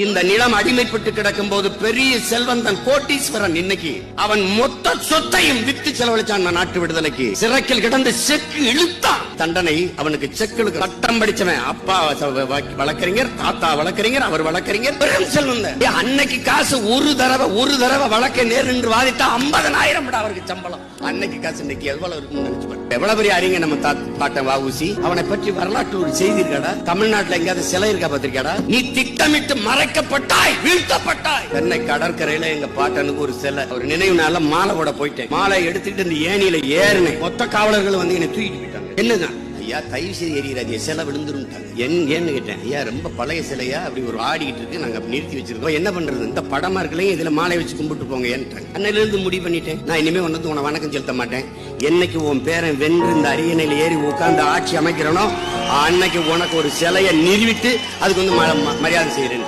இந்த நிலம் அடிமைப்பட்டு கிடக்கும் போது பெரிய செல்வந்தன் கோட்டீஸ்வரன் இன்னைக்கு அவன் மொத்த சொத்தையும் வித்து செலவழிச்சான் நாட்டு விடுதலைக்கு. சிறைக்கில் கிடந்து செக்கு இழுத்தான். தண்டனை அவனுக்கு செக்குக்கு பட்டம் படிச்சவன். அப்பா வழக்கறிஞர், தாத்தா வழக்கறிஞர், அவர் வழக்கறிஞர், பெரும் செல்வந்தன். அன்னைக்கு காசு ஒரு தடவை வழக்கை நேரின்று வாதித்தா 50,000 அவருக்கு சம்பளம். அன்னைக்கு காசு இன்னைக்கு எவ்வளவு இருக்குன்னு நினைச்சு பாரு. எவ்வளவு பெரிய அறிஞர் நம்ம பாட்டன் வஉசி. அவனை பற்றி வரலாற்று ஒரு செய்தி இருக்காடா? தமிழ்நாட்டுல எங்கயாவது சிலை இருக்கா பாத்திருக்காடா? நீ திட்டமிட்டு மறைக்கப்பட்டாய், வீழ்த்தப்பட்டாய். சென்னை கடற்கரையில எங்க பாட்டனுக்கு ஒரு சிலை, ஒரு நினைவு நாள்ல மாலை போட போயிட்டேன். மாலை எடுத்துட்டு இந்த ஏணியில ஏறினேன். மொத்த காவலர்கள் வந்து என்னை தூக்கிட்டு போயிட்டாங்க. என்னதான் ஐயா, தயவு செய்து எறிகிறாரு, சிலை விழுந்துருட்டாங்க. ஏன்னு கேட்டேன். ஐயா, ரொம்ப பழைய சிலையா, அப்படி ஒரு ஆடிக்கிட்டு இருக்கு, நாங்க நிறுத்தி வச்சிருக்கோம், என்ன பண்றது, இந்த படமா இருக்கலையும் இதுல மாலை வச்சு கும்பிட்டு போங்க ஏன்ட்டாங்க. அன்னையில இருந்து முடிவு பண்ணிட்டேன், நான் இனிமே வந்து உன வணக்கம் செலுத்த மாட்டேன். என்னைக்கு உன் பேரன் வென்று இந்த அரியணையில ஏறி உட்கார்ந்து ஆட்சி அமைக்கிறனோ அன்னைக்கு உனக்கு ஒரு சிலையை நிறுவிட்டு அதுக்கு வந்து மரியாதை செய்யறேன்.